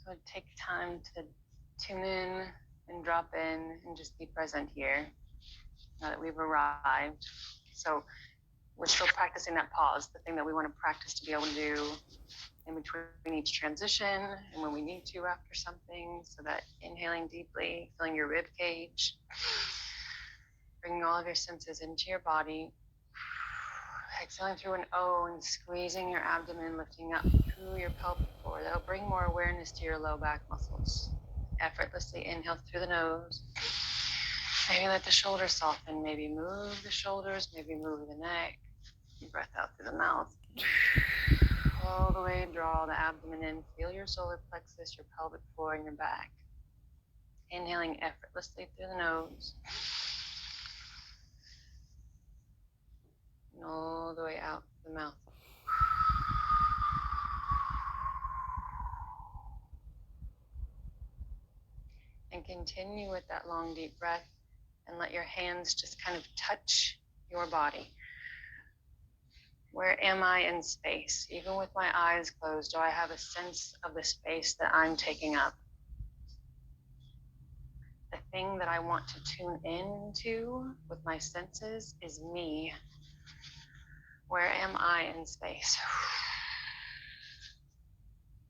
So take time to tune in and drop in and just be present here now that we've arrived. So we're still practicing that pause, the thing that we want to practice to be able to do in between each transition and when we need to after something. So that inhaling deeply, filling your rib cage, bringing all of your senses into your body, exhaling through an O and squeezing your abdomen, lifting up through your pelvic floor. That'll bring more awareness to your low back muscles. Effortlessly inhale through the nose. Maybe let the shoulders soften. Maybe move the shoulders. Maybe move the neck. Breath out through the mouth. All the way, draw the abdomen in. Feel your solar plexus, your pelvic floor, and your back. Inhaling effortlessly through the nose. And all the way out through the mouth. And continue with that long, deep breath and let your hands just kind of touch your body. Where am I in space? Even with my eyes closed, do I have a sense of the space that I'm taking up? The thing that I want to tune into with my senses is me. Where am I in space?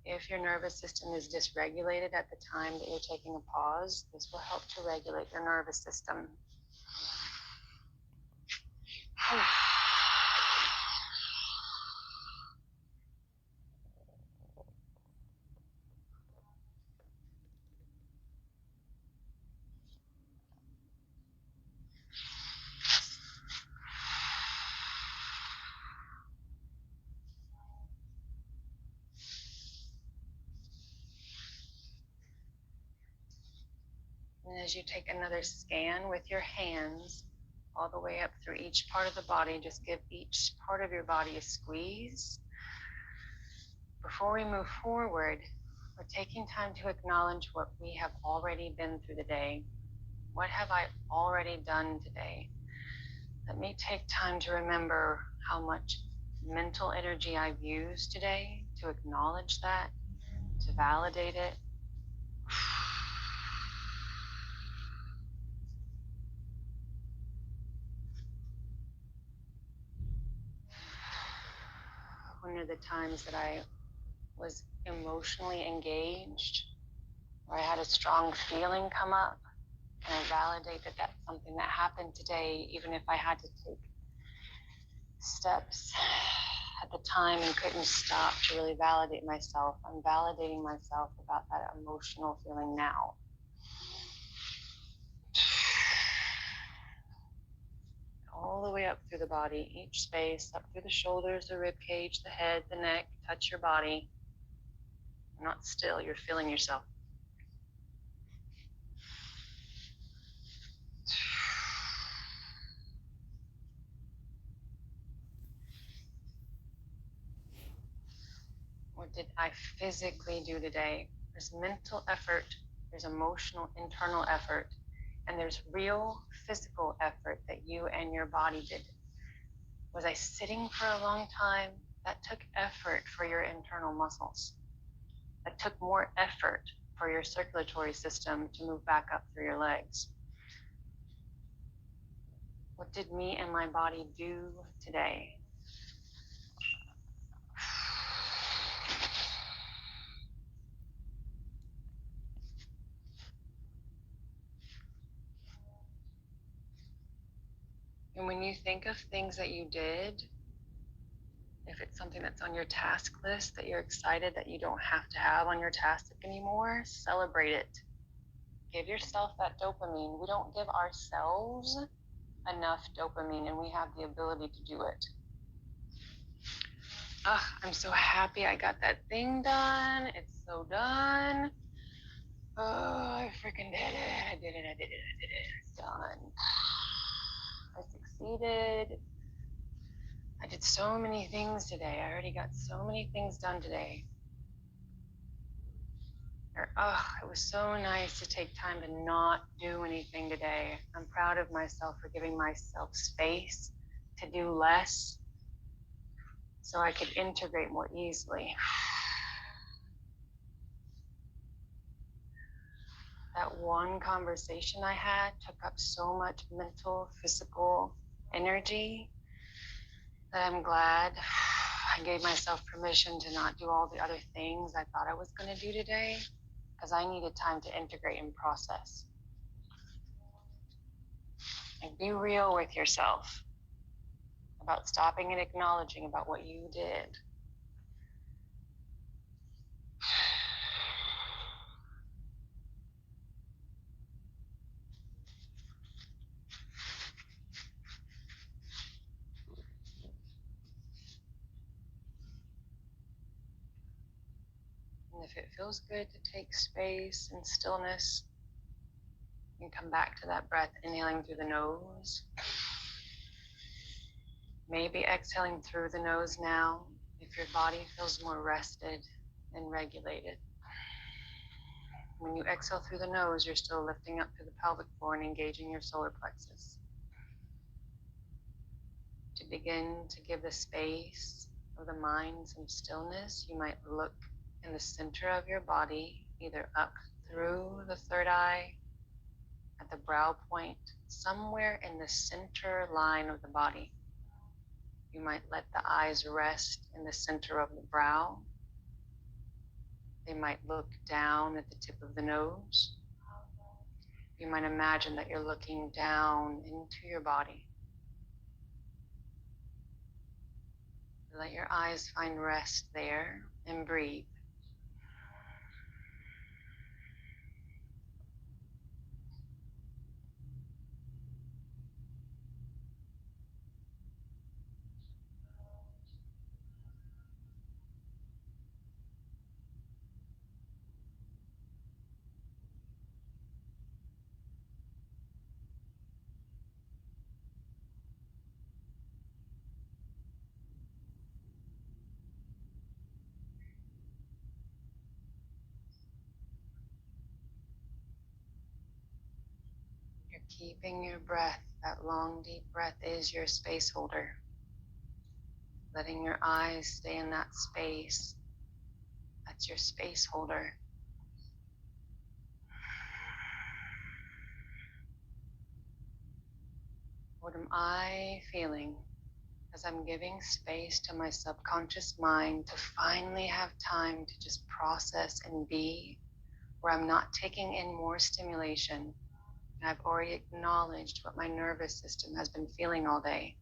If your nervous system is dysregulated at the time that you're taking a pause, this will help to regulate your nervous system. And as you take another scan with your hands all the way up through each part of the body, just give each part of your body a squeeze. Before we move forward, we're taking time to acknowledge what we have already been through the day. What have I already done today? Let me take time to remember how much mental energy I've used today, to acknowledge that, to validate it. When are the times that I was emotionally engaged, or I had a strong feeling come up, and I validate that that's something that happened today, even if I had to take steps at the time and couldn't stop to really validate myself. I'm validating myself about that emotional feeling now. All the way up through the body, each space, up through the shoulders, the rib cage, the head, the neck, touch your body. You're not still, you're feeling yourself. What did I physically do today? There's mental effort, there's emotional, internal effort, and there's real physical effort that you and your body did. Was I sitting for a long time? That took effort for your internal muscles. That took more effort for your circulatory system to move back up through your legs. What did me and my body do today? And when you think of things that you did, if it's something that's on your task list that you're excited that you don't have to have on your task anymore, celebrate it. Give yourself that dopamine. We don't give ourselves enough dopamine, and we have the ability to do it. I'm so happy I got that thing done. It's so done. Oh, I freaking did it. I did it. It's done. I succeeded. I did so many things today. I already got so many things done today. It was so nice to take time to not do anything today. I'm proud of myself for giving myself space to do less so I could integrate more easily. That one conversation I had took up so much mental, physical energy that I'm glad I gave myself permission to not do all the other things I thought I was going to do today, because I needed time to integrate and process. And be real with yourself about stopping and acknowledging about what you did. And if it feels good to take space and stillness, you can come back to that breath, inhaling through the nose. Maybe exhaling through the nose now, if your body feels more rested and regulated. When you exhale through the nose, you're still lifting up through the pelvic floor and engaging your solar plexus. To begin to give the space of the mind some stillness, you might look in the center of your body, either up through the third eye, at the brow point, somewhere in the center line of the body. You might let the eyes rest in the center of the brow. They might look down at the tip of the nose. You might imagine that you're looking down into your body. Let your eyes find rest there and breathe. You're keeping your breath. That long, deep breath is your space holder. Letting your eyes stay in that space. That's your space holder. What am I feeling as I'm giving space to my subconscious mind to finally have time to just process and be, where I'm not taking in more stimulation? And I've already acknowledged what my nervous system has been feeling all day.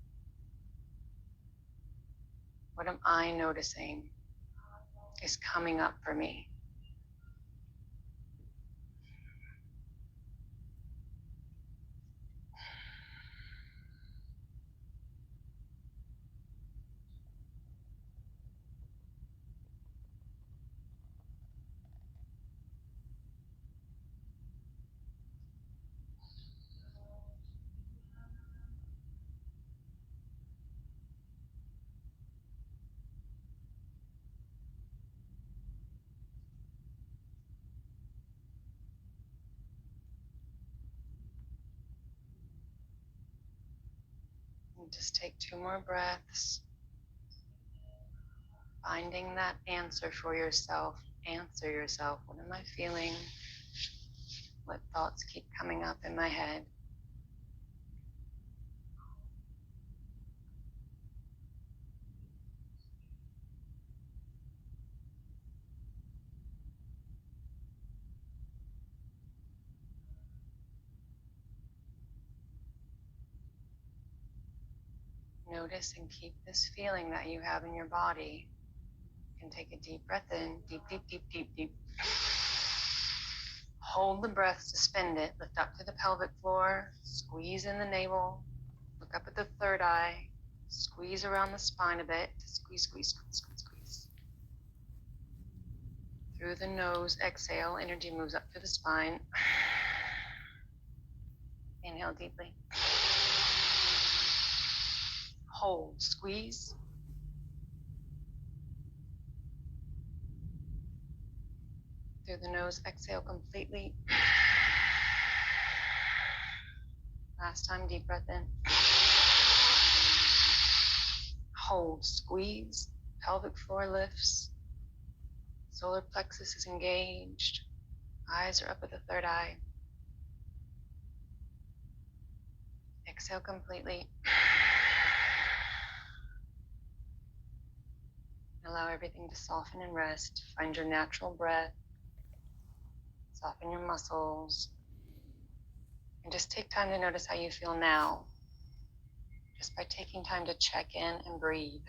What am I noticing is coming up for me? And just take 2 more breaths. Finding that answer for yourself. Answer yourself. What am I feeling? What thoughts keep coming up in my head? Notice and keep this feeling that you have in your body. You can take a deep breath in. Deep, deep, deep, deep, deep. Hold the breath, suspend it. Lift up to the pelvic floor. Squeeze in the navel. Look up at the third eye. Squeeze around the spine a bit. Squeeze, squeeze, squeeze, squeeze, squeeze. Through the nose, exhale. Energy moves up to the spine. Inhale deeply. Hold, squeeze. Through the nose, exhale completely. Last time, deep breath in. Hold, squeeze. Pelvic floor lifts. Solar plexus is engaged. Eyes are up at the third eye. Exhale completely. Allow everything to soften and rest. Find your natural breath. Soften your muscles. And just take time to notice how you feel now. Just by taking time to check in and breathe.